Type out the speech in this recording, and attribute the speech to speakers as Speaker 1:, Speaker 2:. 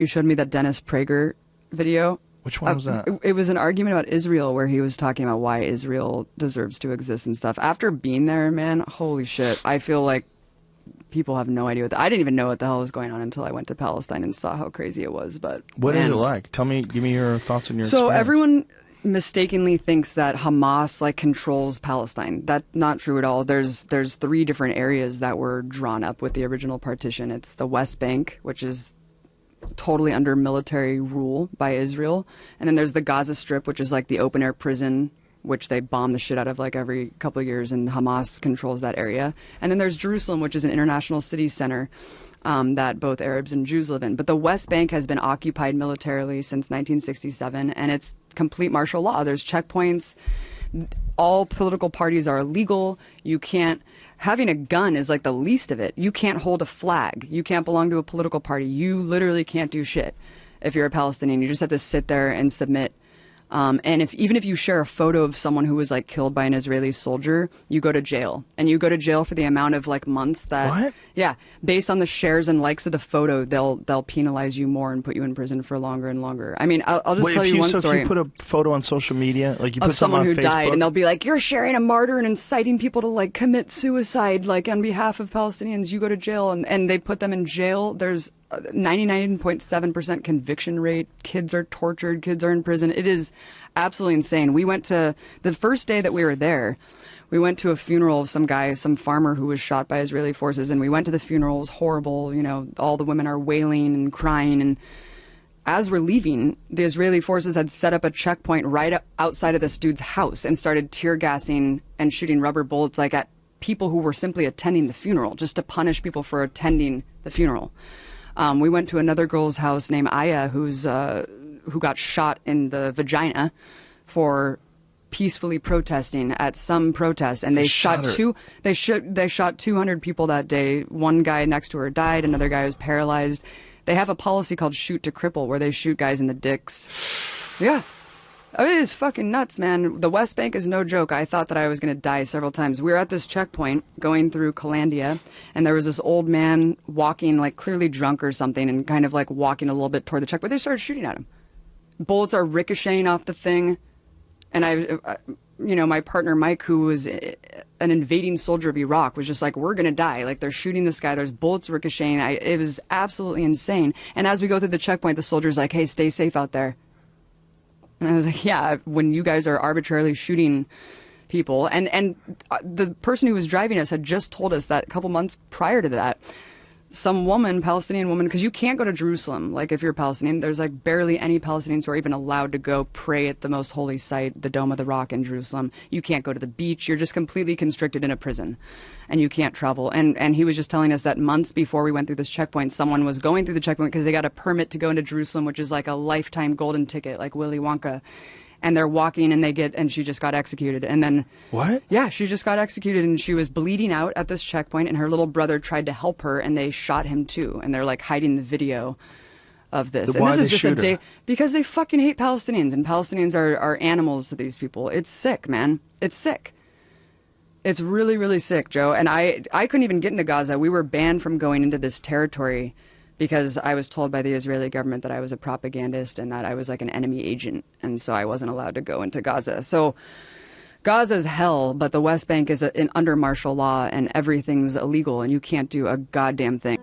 Speaker 1: You showed me that Dennis Prager video.
Speaker 2: Which one was that?
Speaker 1: It was an argument about Israel where he was talking about why Israel deserves to exist and stuff. After being there, man, holy shit. I feel like people have no idea I didn't even know what the hell was going on until I went to Palestine and saw how crazy it was. But
Speaker 2: what is it like? Give me your thoughts and your
Speaker 1: So
Speaker 2: experience.
Speaker 1: Everyone mistakenly thinks that Hamas like controls Palestine. That's not true at all. There's 3 different areas that were drawn up with the original partition. It's the West Bank, which is totally under military rule by Israel, and then there's the Gaza Strip, which is like the open air prison, which they bomb the shit out of like every couple of years, and Hamas controls that area. And then there's Jerusalem, which is an international city center that both Arabs and Jews live in. But the West Bank has been occupied militarily since 1967, and it's complete martial law. There's checkpoints. All political parties are illegal. You can't. Having a gun is like the least of it. You can't hold a flag. You can't belong to a political party. You literally can't do shit if you're a Palestinian. You just have to sit there and submit. And even if you share a photo of someone who was like killed by an Israeli soldier, you go to jail, and you go to jail for the amount of like months that.
Speaker 2: What?
Speaker 1: Yeah, based on the shares and likes of the photo, they'll penalize you more and put you in prison for longer and longer. I mean, I'll just tell you one story.
Speaker 2: If you put a photo on social media, like you put
Speaker 1: of someone who
Speaker 2: on Facebook,
Speaker 1: died, and they'll be like, "You're sharing a martyr and inciting people to like commit suicide, like on behalf of Palestinians. You go to jail," and they put them in jail. There's 99.7% conviction rate. Kids are tortured. Kids are in prison. It is absolutely insane. We went to the first day that we were there. We went to a funeral of some guy, some farmer who was shot by Israeli forces, and we went to the funeral. It was horrible. You know, all the women are wailing and crying. And as we're leaving, the Israeli forces had set up a checkpoint right outside of this dude's house and started tear gassing and shooting rubber bullets like at people who were simply attending the funeral, just to punish people for attending the funeral. We went to another girl's house named Aya, who got shot in the vagina for peacefully protesting at some protest, and they shot 200 people that day. One guy next to her died, another guy was paralyzed. They have a policy called shoot to cripple, where they shoot guys in the dicks. Yeah. Oh, it is fucking nuts, man. The West Bank is no joke. I thought that I was going to die several times. We were at this checkpoint going through Calandia, and there was this old man walking, like clearly drunk or something, and kind of like walking a little bit toward the checkpoint. They started shooting at him. Bullets are ricocheting off the thing. And my partner Mike, who was an invading soldier of Iraq, was just like, we're going to die. Like, they're shooting this guy. There's bullets ricocheting. It was absolutely insane. And as we go through the checkpoint, the soldier's like, hey, stay safe out there. And I was like, yeah, when you guys are arbitrarily shooting people. And the person who was driving us had just told us that a couple months prior to that, some woman, Palestinian woman, because you can't go to Jerusalem. Like, if you're a Palestinian, there's like barely any Palestinians who are even allowed to go pray at the most holy site, the Dome of the Rock in Jerusalem. You can't go to the beach. You're just completely constricted in a prison, and you can't travel. And he was just telling us that months before we went through this checkpoint, someone was going through the checkpoint because they got a permit to go into Jerusalem, which is like a lifetime golden ticket, like Willy Wonka. And they're walking, and she just got executed. And then
Speaker 2: what?
Speaker 1: Yeah, she just got executed, and she was bleeding out at this checkpoint, and her little brother tried to help her, and they shot him too. And they're like hiding the video of this. And this is just a day because they fucking hate Palestinians, and Palestinians are animals to these people. It's sick, man. It's sick. It's really, really sick, Joe. And I couldn't even get into Gaza. We were banned from going into this territory because I was told by the Israeli government that I was a propagandist and that I was like an enemy agent. And so I wasn't allowed to go into Gaza. So Gaza's hell, but the West Bank is under martial law and everything's illegal and you can't do a goddamn thing.